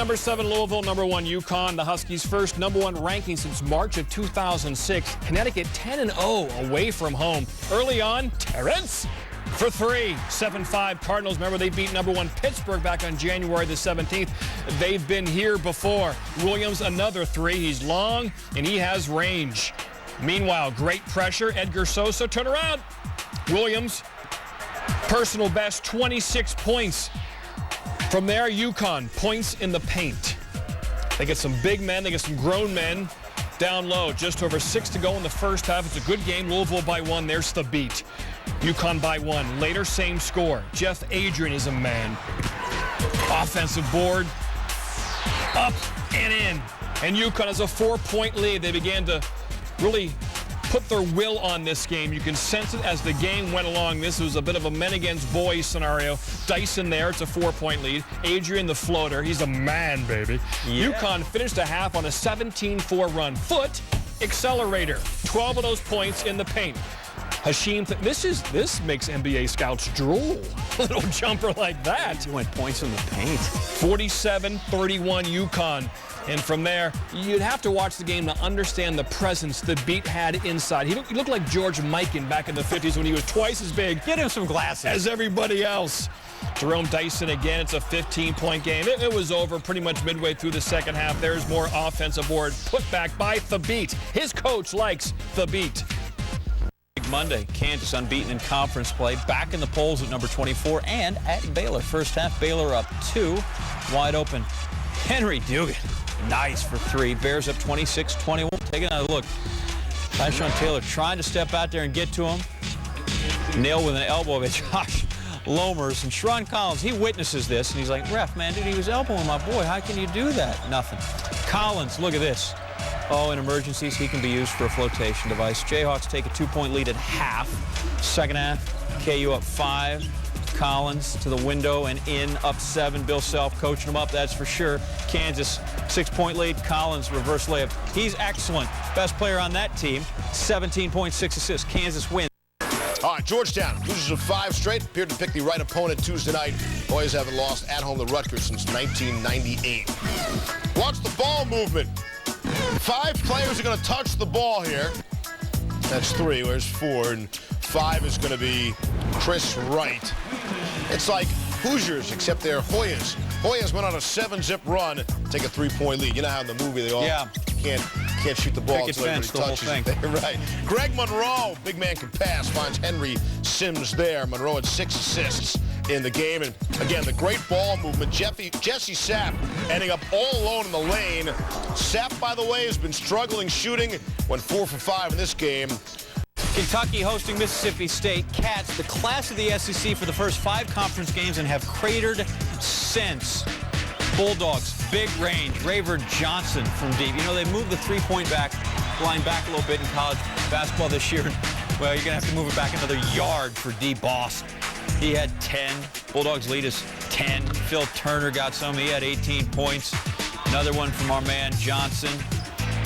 Number 7, Louisville. Number 1, UConn. The Huskies' first #1 ranking since March of 2006. Connecticut 10-0 away from home. Early on, Terrence for 3. 7-5 Cardinals. Remember, they beat #1 Pittsburgh back on January the 17th. They've been here before. Williams, another 3. He's long, and he has range. Meanwhile, great pressure. Edgar Sosa, turn around. Williams, personal best, 26 points. From there, UConn, points in the paint. They get some big men. They get some grown men down low. Just over 6 to go in the first half. It's a good game. Louisville by 1. There's the beat. UConn by 1. Later, same score. Jeff Adrian is a man. Offensive board, up and in. And UConn has a 4-point lead. They began to really put their will on this game. You can sense it as the game went along. This was a bit of a men against boys scenario. Dyson there, it's a 4-point lead. Adrian the floater, he's a man, baby. Yeah. UConn finished the half on a 17-4 run. Foot accelerator, 12 of those points in the paint. Hashim, this makes NBA scouts drool. A little jumper like that. He went points in the paint. 47-31 UConn. And from there, you'd have to watch the game to understand the presence the beat had inside. He looked like George Mikan back in the 50s when he was twice as big. Get him some glasses. As everybody else. Jerome Dyson again. It's a 15-point game. It was over pretty much midway through the second half. There's more offensive board put back by Thabeet. His coach likes Thabeet. Monday, Kansas unbeaten in conference play, back in the polls at number 24 and at Baylor. First half, Baylor up 2, wide open. Henry Dugan, nice for 3. Bears up 26-21. Take another look. Tyshawn Taylor trying to step out there and get to him. Nailed with an elbow by Josh Lomers. And Sharon Collins, he witnesses this, and he's like, ref, man, dude, he was elbowing my boy. How can you do that? Nothing. Collins, look at this. Oh, in emergencies, he can be used for a flotation device. Jayhawks take a 2-point lead at half. Second half, KU up 5. Collins to the window and in, up 7. Bill Self coaching him up, that's for sure. Kansas, 6-point lead. Collins, reverse layup. He's excellent. Best player on that team. 17.6 assists. Kansas wins. All right, Georgetown loses of 5 straight. Appeared to pick the right opponent Tuesday night. Boys haven't lost at home to Rutgers since 1998. Watch the ball movement. 5 players are going to touch the ball here. That's 3. Where's 4? And 5 is going to be Chris Wright. It's like Hoosiers, except they're Hoyas. Hoyas went on a 7-zip run, take a 3-point lead. You know how in the movie they all can't shoot the ball until everybody touches it. Right. Greg Monroe, big man can pass, finds Henry Sims there. Monroe had 6 assists in the game. And again, the great ball movement. Jesse Sapp ending up all alone in the lane. Sapp, by the way, has been struggling shooting. Went 4 for 5 in this game. Kentucky hosting Mississippi State. Cats, the class of the SEC for the first 5 conference games and have cratered since. Bulldogs, big range. Rayford Johnson from deep. You know, they moved the 3-point line back a little bit in college basketball this year. Well, you're going to have to move it back another yard for D. Boss. He had 10. Bulldogs lead is 10. Phil Turner got some. He had 18 points. Another one from our man Johnson.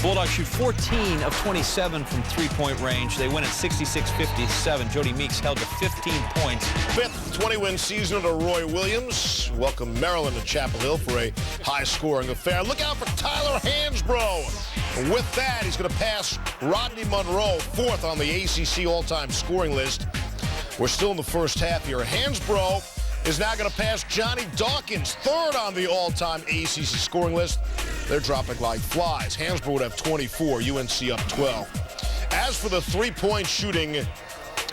Bulldogs shoot 14 of 27 from 3-point range. They win at 66-57. Jody Meeks held to 15 points. 5th 20-win season under Roy Williams. Welcome Maryland to Chapel Hill for a high-scoring affair. Look out for Tyler Hansbrough. With that, he's going to pass Rodney Monroe, 4th on the ACC all-time scoring list. We're still in the first half here. Hansbrough is now going to pass Johnny Dawkins, 3rd on the all-time ACC scoring list. They're dropping like flies. Hansbrough would have 24, UNC up 12. As for the 3-point shooting,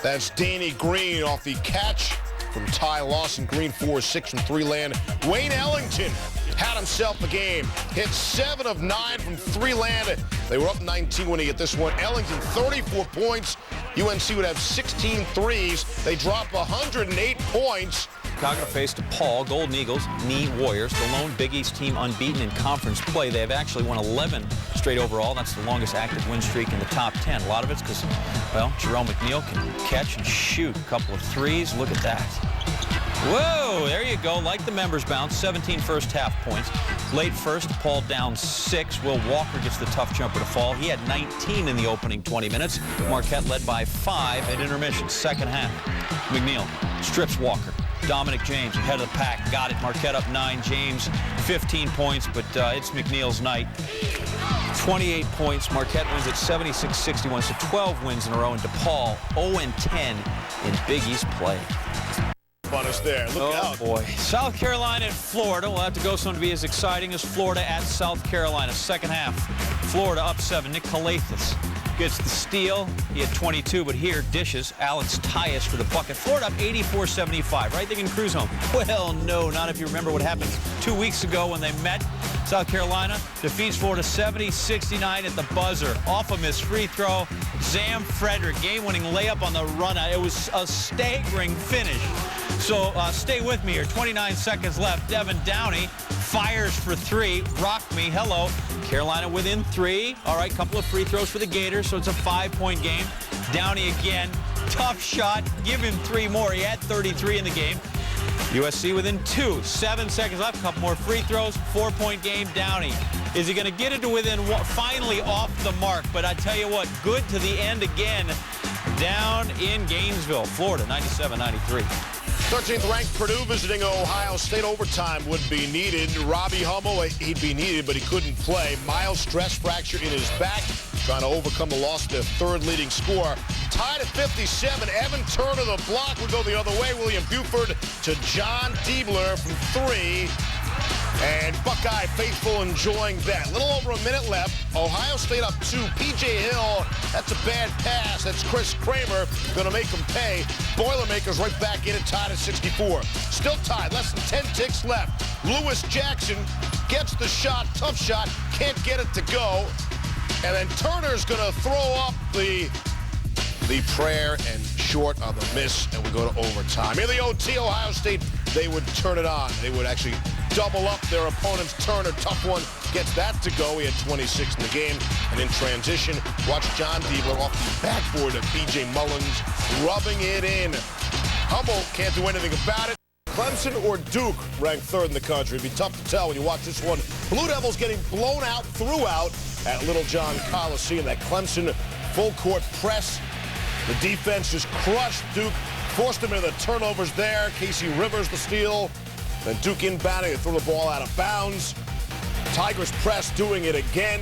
that's Danny Green off the catch from Ty Lawson. Green 4-6 from 3 land. Wayne Ellington had himself a game. Hit 7 of 9 from 3 land. They were up 19 when he hit this one. Ellington, 34 points. UNC would have 16 threes. They drop 108 points. Chicago faced DePaul, Golden Eagles, Knee Warriors, the lone Big East team unbeaten in conference play. They have actually won 11 straight overall. That's the longest active win streak in the top 10. A lot of it's because, well, Jerome McNeil can catch and shoot a couple of threes. Look at that. Whoa, there you go. Like the members bounce, 17 first half points. Late first, DePaul down 6. Will Walker gets the tough jumper to fall. He had 19 in the opening 20 minutes. Marquette led by 5 at intermission. Second half, McNeil strips Walker. Dominic James ahead of the pack. Got it. Marquette up 9. James 15 points, but it's McNeil's night. 28 points. Marquette wins at 76-61, so 12 wins in a row. And DePaul 0-10 in Big East play. Fun is there. Look out. Oh, boy. South Carolina and Florida will have to go something to be as exciting as Florida at South Carolina. Second half, Florida up 7. Nick Calathis gets the steal. He had 22, but here dishes Alex Tyus for the bucket. Florida up 84-75, right? They can cruise home. Well, no, not if you remember what happened 2 weeks ago when they met. South Carolina defeats Florida 70-69 at the buzzer. Off a missed free throw. Zam Frederick, game-winning layup on the run. It was a staggering finish. So stay with me here. 29 seconds left. Devin Downey fires for 3. Rock me. Hello. Carolina within 3. All right, couple of free throws for the Gators, so it's a 5-point game. Downey again. Tough shot. Give him 3 more. He had 33 in the game. USC within 2. 7 seconds left. Couple more free throws. 4-point game. Downey. Is he going to get it to within one? Finally off the mark. But I tell you what, good to the end again. Down in Gainesville, Florida, 97-93. 13th ranked Purdue visiting Ohio State. Overtime would be needed. Robbie Hummel, he'd be needed, but he couldn't play. Mild stress fracture in his back, trying to overcome the loss to their 3rd leading scorer. Tied at 57, Evan Turner, the block would go the other way. William Buford to John Diebler from 3. And Buckeye faithful enjoying that. A little over a minute left. Ohio State up 2. P.J. Hill, that's a bad pass. That's Chris Kramer going to make them pay. Boilermakers right back in it, tied at 64. Still tied, less than 10 ticks left. Lewis Jackson gets the shot, tough shot, can't get it to go. And then Turner's going to throw up the prayer and short on the miss, and we go to overtime. In the OT, Ohio State, they would turn it on. They would actually double up their opponents. Turner, tough one, gets that to go. He had 26 in the game. And in transition, watch John Diebler off the backboard of B.J. Mullins, rubbing it in. Humboldt can't do anything about it. Clemson or Duke ranked 3rd in the country. It'd be tough to tell when you watch this one. Blue Devils getting blown out throughout at Little John Coliseum. That Clemson full-court press. The defense just crushed Duke, forced them into the turnovers there. Casey Rivers the steal. Then Duke inbounding, they throw the ball out of bounds. Tigers press doing it again.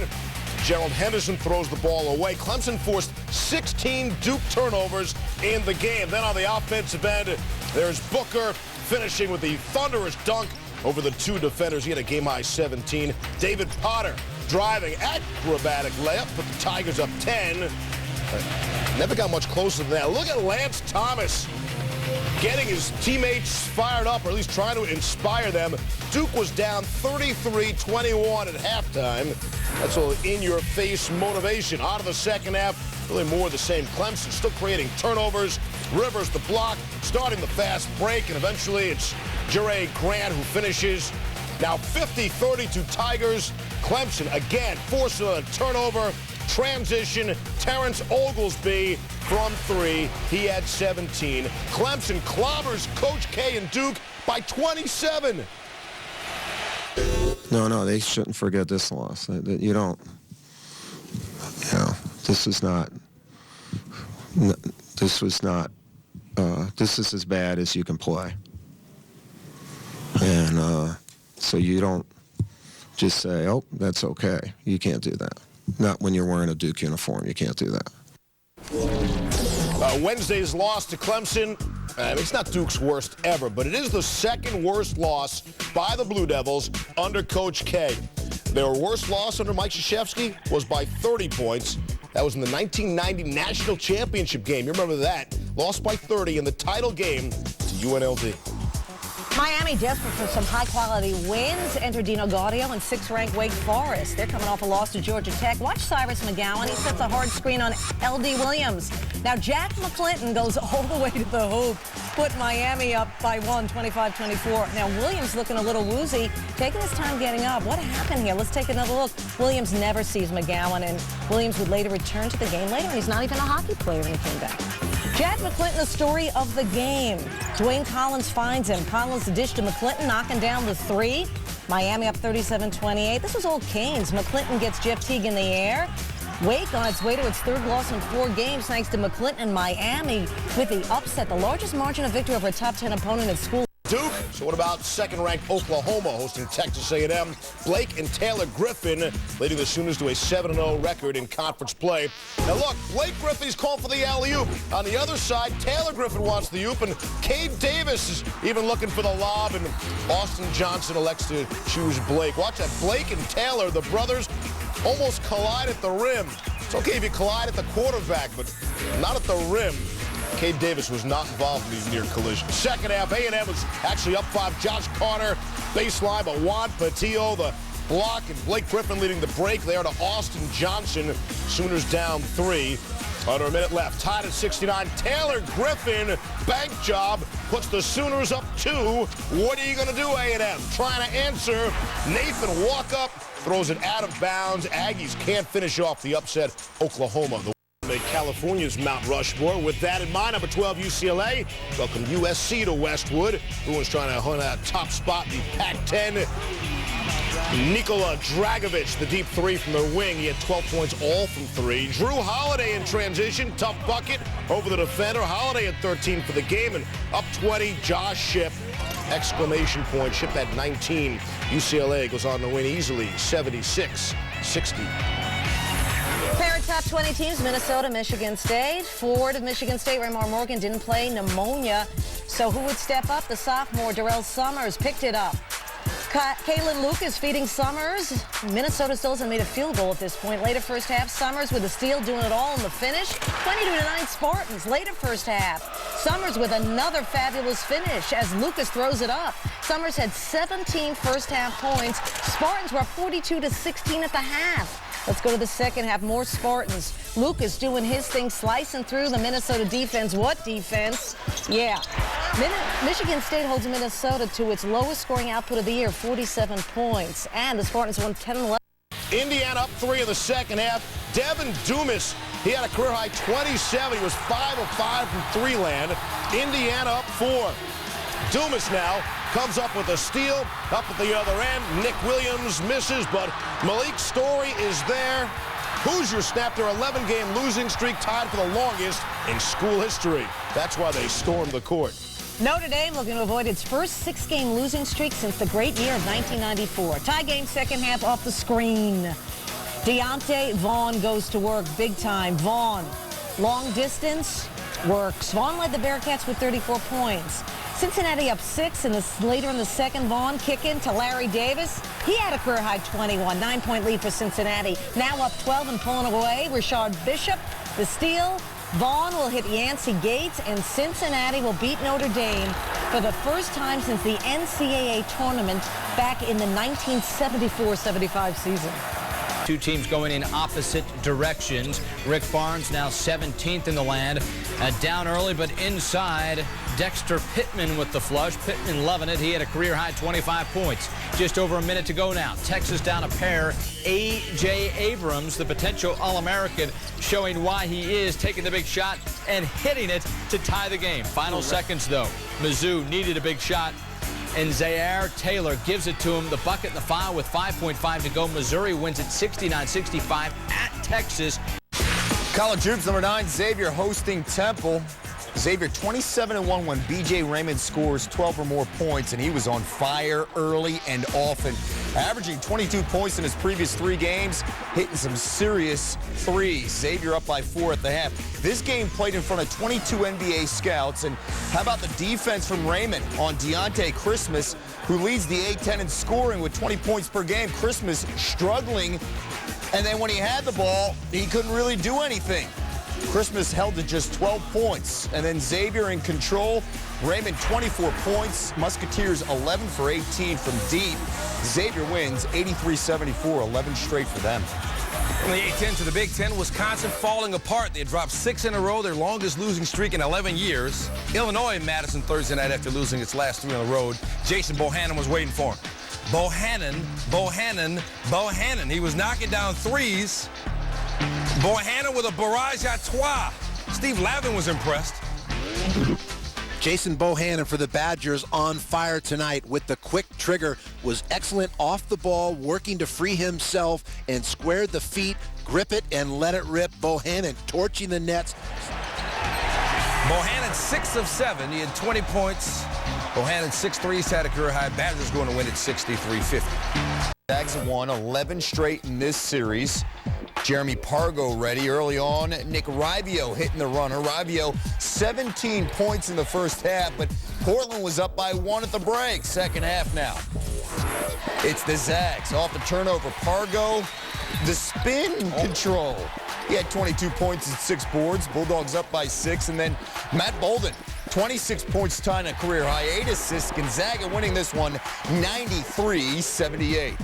Gerald Henderson throws the ball away. Clemson forced 16 Duke turnovers in the game. Then on the offensive end, there's Booker finishing with the thunderous dunk over the 2 defenders. He had a game-high 17. David Potter driving, acrobatic layup, put the Tigers up 10. Never got much closer than that. Look at Lance Thomas getting his teammates fired up, or at least trying to inspire them. Duke was down 33-21 at halftime. That's a little in-your-face motivation. Out of the second half, really more of the same. Clemson still creating turnovers. Rivers the block, starting the fast break, and eventually it's Jere Grant who finishes. Now 50-32 Tigers. Clemson again forcing a turnover. Transition, Terrence Oglesby from 3. He had 17. Clemson clobbers Coach K and Duke by 27. No, they shouldn't forget this loss. You don't. You know, this is not. This was not. This is as bad as you can play. And so you don't just say, "Oh, that's okay." You can't do that. Not when you're wearing a Duke uniform. You can't do that. Wednesday's loss to Clemson, it's not Duke's worst ever, but it is the 2nd worst loss by the Blue Devils under Coach K. Their worst loss under Mike Krzyzewski was by 30 points. That was in the 1990 National Championship game. You remember that? Lost by 30 in the title game to UNLV. Miami desperate for some high-quality wins. Enter Dino Gaudio and 6th-ranked Wake Forest. They're coming off a loss to Georgia Tech. Watch Cyrus McGowan. He sets a hard screen on L.D. Williams. Now, Jack McClinton goes all the way to the hoop. Put Miami up by 1, 25-24. Now, Williams looking a little woozy, taking his time getting up. What happened here? Let's take another look. Williams never sees McGowan, and Williams would later return to the game later, and he's not even a hockey player when he came back. Jack McClinton, the story of the game. Dwayne Collins finds him. Collins the dish to McClinton, knocking down the 3. Miami up 37-28. This was old Canes. McClinton gets Jeff Teague in the air. Wake on its way to its 3rd loss in 4 games thanks to McClinton and Miami with the upset, the largest margin of victory over a top 10 opponent in school. Duke. So what about second-ranked Oklahoma hosting Texas A&M? Blake and Taylor Griffin leading the Sooners to a 7-0 record in conference play. Now look, Blake Griffin's calling for the alley-oop. On the other side, Taylor Griffin wants the oop, and Cade Davis is even looking for the lob, and Austin Johnson elects to choose Blake. Watch that. Blake and Taylor, the brothers, almost collide at the rim. It's okay if you collide at the quarterback, but not at the rim. Cade Davis was not involved in these near collisions. Second half, A&M was actually up 5. Josh Carter, baseline, but Juan Patillo, the block, and Blake Griffin leading the break there to Austin Johnson. Sooners down 3. Under a minute left. Tied at 69. Taylor Griffin, bank job, puts the Sooners up 2. What are you going to do, A&M? Trying to answer. Nathan Walkup throws it out of bounds. Aggies can't finish off the upset. Oklahoma, California's Mount Rushmore. With that in mind, number 12 UCLA welcome USC to Westwood. Bruins trying to hunt a top spot in the Pac-10. Nikola Dragovic, the deep 3 from the wing. He had 12 points all from 3. Drew Holiday in transition. Tough bucket over the defender. Holiday at 13 for the game, and up 20, Josh Shipp. Exclamation point. Shipp at 19. UCLA goes on to win easily, 76-60. Parent top 20 teams, Minnesota, Michigan State. Forward of Michigan State, Raymar Morgan, didn't play, pneumonia. So who would step up? The sophomore, Darrell Summers, picked it up. Kalen Lucas feeding Summers. Minnesota still hasn't made a field goal at this point. Later first half, Summers with a steal, doing it all in the finish. 22-9 Spartans. Later first half, Summers with another fabulous finish as Lucas throws it up. Summers had 17 first half points. Spartans were up 42-16 at the half. Let's go to the second half. More Spartans. Lucas doing his thing, slicing through the Minnesota defense. What defense? Yeah. Michigan State holds Minnesota to its lowest scoring output of the year, 47 points. And the Spartans won 10-11. Indiana up 3 in the second half. Devin Dumas, he had a career-high 27. He was 5 of 5 from 3 land. Indiana up 4. Dumas now comes up with a steal. Up at the other end, Nick Williams misses, but Malik Story is there. Hoosiers snapped their 11-game losing streak, tied for the longest in school history. That's why they stormed the court. Notre Dame looking to avoid its first 6-game losing streak since the great year of 1994. Tie game second half off the screen. Deontay Vaughn goes to work big time. Vaughn, long distance, works. Vaughn led the Bearcats with 34 points. Cincinnati up 6 later in the second. Vaughn kicking to Larry Davis. He had a career-high 21, 9-point lead for Cincinnati. Now up 12 and pulling away. Rashard Bishop, the steal. Vaughn will hit Yancey Gates, and Cincinnati will beat Notre Dame for the first time since the NCAA tournament back in the 1974-75 season. Two teams going in opposite directions. Rick Barnes now 17th in the land. Down early, but inside. Dexter Pittman with the flush. Pittman loving it. He had a career-high 25 points. Just over a minute to go now. Texas down a pair. A.J. Abrams, the potential All-American, showing why he is taking the big shot and hitting it to tie the game. Final seconds, though. Mizzou needed a big shot, and Zaire Taylor gives it to him. The bucket in the foul with 5.5 to go. Missouri wins it 69-65 at Texas. College hoops, number 9, Xavier hosting Temple. Xavier 27-1 when B.J. Raymond scores 12 or more points, and he was on fire early and often, averaging 22 points in his previous 3 games, hitting some serious threes. Xavier up by 4 at the half. This game played in front of 22 NBA scouts, and how about the defense from Raymond on Deontay Christmas, who leads the A-10 in scoring with 20 points per game. Christmas struggling, and then when he had the ball, he couldn't really do anything. Christmas held to just 12 points, and then Xavier in control. Raymond 24 points. Musketeers 11 for 18 from deep. Xavier wins 83-74, 11 straight for them. From the A-10 to the Big Ten, Wisconsin falling apart. They dropped 6 in a row, their longest losing streak in 11 years. Illinois in Madison Thursday night after losing its last 3 on the road. Jason Bohannon was waiting for him. Bohannon. He was knocking down threes. Bohannon with a barrage à trois. Steve Lavin was impressed. Jason Bohannon for the Badgers on fire tonight with the quick trigger. Was excellent off the ball, working to free himself and squared the feet, grip it and let it rip. Bohannon torching the nets. Bohannon 6 of 7. He had 20 points Bohannon 6-3's had a career high. Badgers going to win at 63-50. Zags have won 11 straight in this series. Jeremy Pargo ready early on. Nick Rivio hitting the runner. Rivio 17 points in the first half, but Portland was up by 1 at the break. Second half now. It's the Zags off the turnover. Pargo, the spin control. He had 22 points and 6 boards. Bulldogs up by 6, and then Matt Bolden, 26 points tying a career high, 8 assists. Gonzaga winning this one 93-78.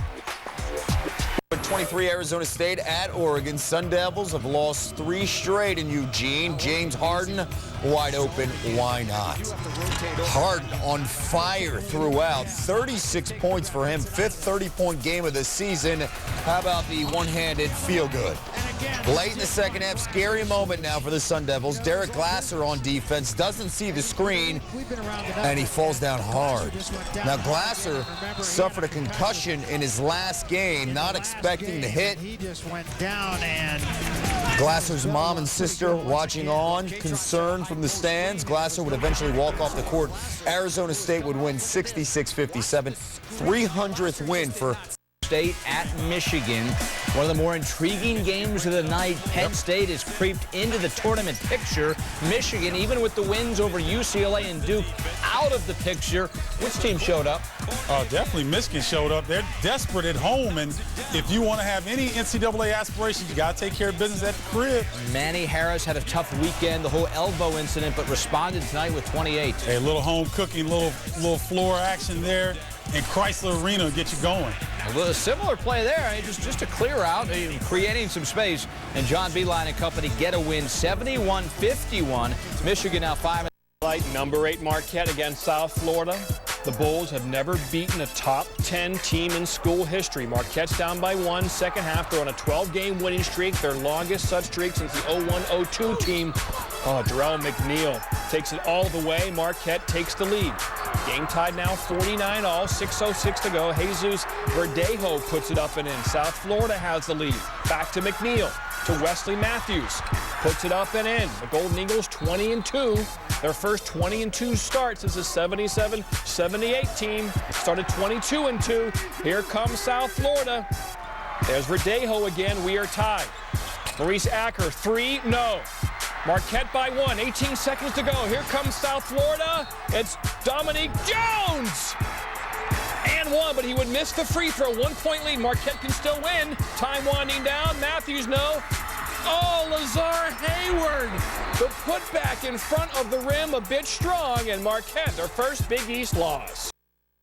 23 Arizona State at Oregon. Sun Devils have lost 3 straight in Eugene. James Harden wide open. Why not? Harden on fire throughout. 36 points for him. 5th 30-point game of the season. How about the one-handed feel-good? Late in the second half, scary moment now for the Sun Devils. Derek Glasser on defense doesn't see the screen, and he falls down hard. Now, Glasser suffered a concussion in his last game, not expecting the hit. He just went down, and Glasser's mom and sister watching on, concerned from the stands. Glasser would eventually walk off the court. Arizona State would win 66-57, 300th win for State at Michigan. One of the more intriguing games of the night. Penn State has creeped into the tournament picture. Michigan, even with the wins over UCLA and Duke, out of the picture. Which team showed up? Definitely Michigan showed up. They're desperate at home, and if you want to have any NCAA aspirations, you got to take care of business at the crib. Manny Harris had a tough weekend, the whole elbow incident, but responded tonight with 28. A little home cooking, little floor action there, and Chrysler Arena will get you going. A similar play there, just to clear out, creating some space, and John Beilein and company get a win, 71-51. Michigan now 5. Number 8 Marquette against South Florida. The Bulls have never beaten a top 10 team in school history. Marquette's down by 1. Second half, they're on a 12-game winning streak, their longest such streak since the 01-02 team. Jarrell McNeil takes it all the way. Marquette takes the lead. Game tied now 49-all, 6:06 to go. Jesus Verdejo puts it up and in. South Florida has the lead. Back to McNeil, to Wesley Matthews. Puts it up and in. The Golden Eagles 20-2. Their first 20-2 start since the 77-78 team. Started 22-2. Here comes South Florida. There's Verdejo again. We are tied. Maurice Acker, 3, no. Marquette by 1, 18 seconds to go. Here comes South Florida. It's Dominique Jones. And 1, but he would miss the free throw. 1-point lead. Marquette can still win. Time winding down. Matthews, no. Oh, Lazar Hayward. The putback in front of the rim, a bit strong. And Marquette, their first Big East loss.